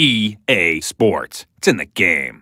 EA Sports. It's in the game.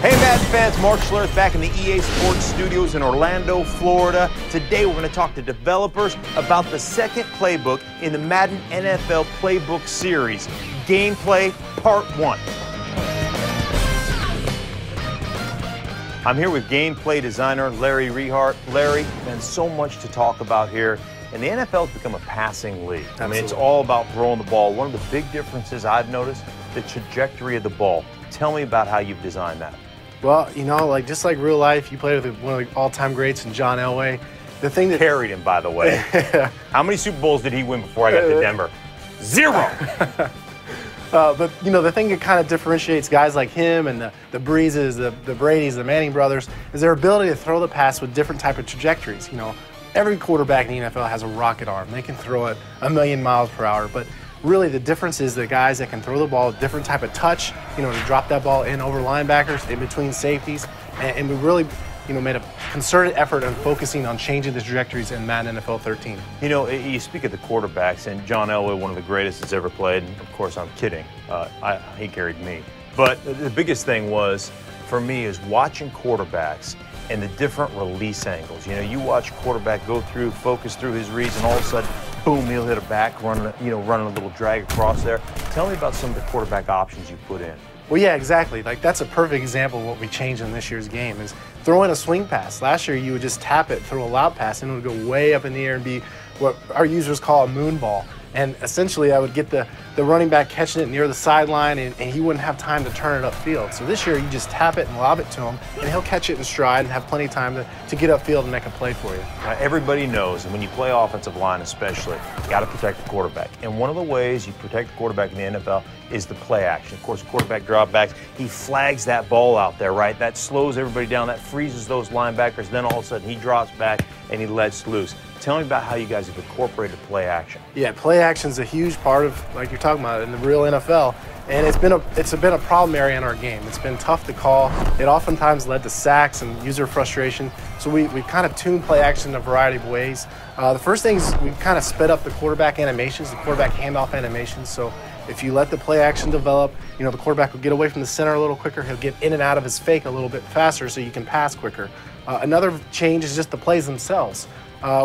Hey Madden fans, Mark Schlereth back in the EA Sports Studios in Orlando, Florida. Today we're going to talk to developers about the second playbook in the Madden NFL Playbook series, Gameplay Part 1. I'm here with gameplay designer Larry Rehart. Larry, there's so much to talk about here. And the NFL has become a passing league. Absolutely. I mean, it's all about throwing the ball. One of the big differences I've noticed, the trajectory of the ball. Tell me about how you've designed that. Well, you know, just like real life, you played with one of the all-time greats in John Elway. The thing that Carried him, by the way. How many Super Bowls did he win before I got to Denver? 0. But, you know, the thing that kind of differentiates guys like him and the Breezes, the Bradys, the Manning brothers, is their ability to throw the pass with different type of trajectories. You know, every quarterback in the NFL has a rocket arm. They can throw it 1,000,000 miles per hour, but really the difference is the guys that can throw the ball with different type of touch, you know, to drop that ball in over linebackers, in between safeties, and we really, you know, made a concerted effort on focusing on changing the trajectories in Madden NFL 13. You know, you speak of the quarterbacks, and John Elway, one of the greatest that's ever played, and of course I'm kidding, he carried me. But the biggest thing was, for me, is watching quarterbacks and the different release angles. You know, you watch a quarterback go through, focus through his reads, and all of a sudden, boom, he'll hit a back, running a little drag across there. Tell me about some of the quarterback options you put in. Well, yeah, exactly. Like, that's a perfect example of what we changed in this year's game is throwing a swing pass. Last year, you would just tap it, throw a loud pass, and it would go way up in the air and be what our users call a moon ball. And essentially, I would get the running back catching it near the sideline, and he wouldn't have time to turn it upfield. So this year, you just tap it and lob it to him, and he'll catch it in stride and have plenty of time to get upfield and make a play for you. Everybody knows, and when you play offensive line especially, you got to protect the quarterback. And one of the ways you protect the quarterback in the NFL is the play action. Of course, quarterback dropbacks, he flags that ball out there, right? That slows everybody down, that freezes those linebackers, then all of a sudden he drops back and he lets loose. Tell me about how you guys have incorporated play action. Yeah, play action is a huge part of, like you're talking about, in the real NFL, and it's been a problem area in our game. It's been tough to call. It oftentimes led to sacks and user frustration. So we kind of tuned play action in a variety of ways. The first thing is we kind of sped up the quarterback animations, the quarterback handoff animations. So if you let the play action develop, you know, the quarterback will get away from the center a little quicker. He'll get in and out of his fake a little bit faster, so you can pass quicker. Another change is just the plays themselves.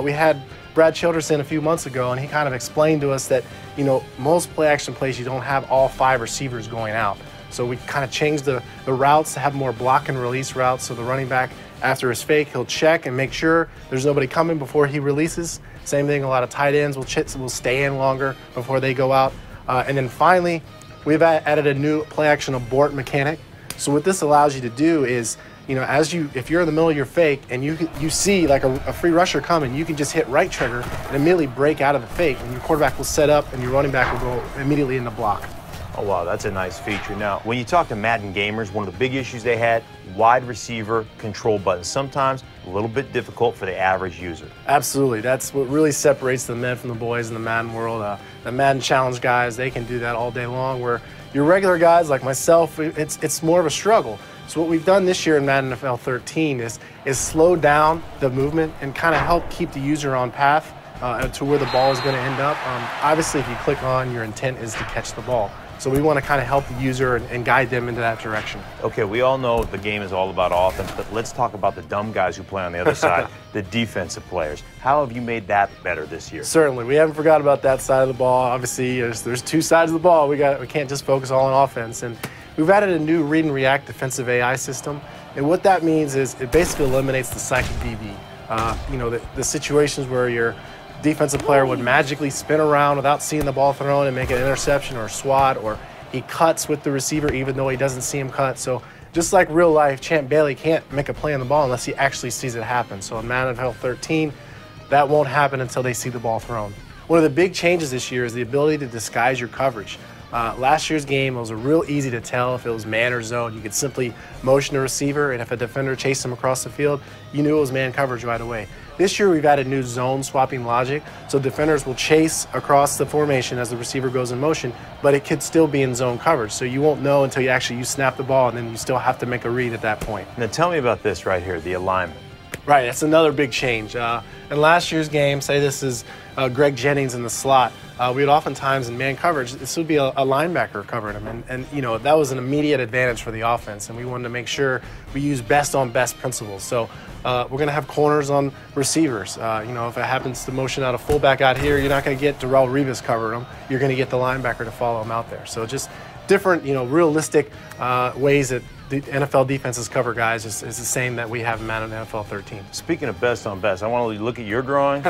We had Brad Childress in a few months ago, and he kind of explained to us that, you know, most play action plays, you don't have all 5 receivers going out. So we kind of changed the routes to have more block and release routes. So the running back, after his fake, he'll check and make sure there's nobody coming before he releases. Same thing, a lot of tight ends will stay in longer before they go out. And then finally, we've added a new play action abort mechanic. So what this allows you to do is, you know, if you're in the middle of your fake and you see like a free rusher coming, you can just hit right trigger and immediately break out of the fake, and your quarterback will set up and your running back will go immediately in the block. Oh, wow, that's a nice feature. Now, when you talk to Madden gamers, one of the big issues they had, wide receiver control buttons. Sometimes a little bit difficult for the average user. Absolutely. That's what really separates the men from the boys in the Madden world. The Madden Challenge guys, they can do that all day long, where your regular guys like myself, it's more of a struggle. So what we've done this year in Madden NFL 13 is slow down the movement and kind of help keep the user on path to where the ball is going to end up. Obviously, if you click on, your intent is to catch the ball. So we want to kind of help the user and guide them into that direction. Okay, we all know the game is all about offense, but let's talk about the dumb guys who play on the other side, the defensive players. How have you made that better this year? Certainly, we haven't forgot about that side of the ball. Obviously, there's 2 sides of the ball. We can't just focus all on offense. And we've added a new read and react defensive AI system. And what that means is it basically eliminates the psychic DB. You know, the situations where your defensive player would magically spin around without seeing the ball thrown and make an interception or a swat, or he cuts with the receiver even though he doesn't see him cut. So just like real life, Champ Bailey can't make a play on the ball unless he actually sees it happen. So in Madden NFL 13, that won't happen until they see the ball thrown. One of the big changes this year is the ability to disguise your coverage. Last year's game, it was real easy to tell if it was man or zone. You could simply motion a receiver, and if a defender chased him across the field, you knew it was man coverage right away. This year, we've added new zone swapping logic, so defenders will chase across the formation as the receiver goes in motion, but it could still be in zone coverage. So you won't know until you snap the ball, and then you still have to make a read at that point. Now tell me about this right here, the alignment. Right, that's another big change. In last year's game, say this is Greg Jennings in the slot, we would oftentimes in man coverage, this would be a linebacker covering him, and you know, that was an immediate advantage for the offense, and we wanted to make sure we use best on best principles. So we're going to have corners on receivers. You know, if it happens to motion out a fullback out here, you're not going to get Darrelle Revis covering him. You're going to get the linebacker to follow him out there. So just different, you know, realistic ways that the NFL defenses cover guys is the same that we have in Madden NFL 13. Speaking of best on best, I want to look at your drawing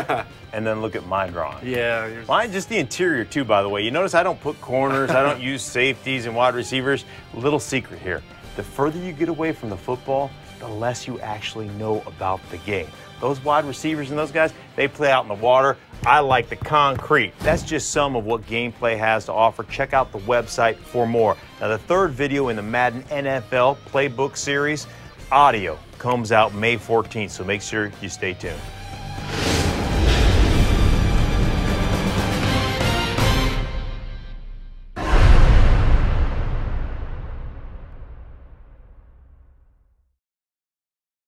and then look at my drawing. Yeah. Mine, just the interior too, by the way. You notice I don't put corners, I don't use safeties and wide receivers. Little secret here. The further you get away from the football, the less you actually know about the game. Those wide receivers and those guys, they play out in the water. I like the concrete. That's just some of what gameplay has to offer. Check out the website for more. Now, the third video in the Madden NFL Playbook series, audio, comes out May 14th, so make sure you stay tuned.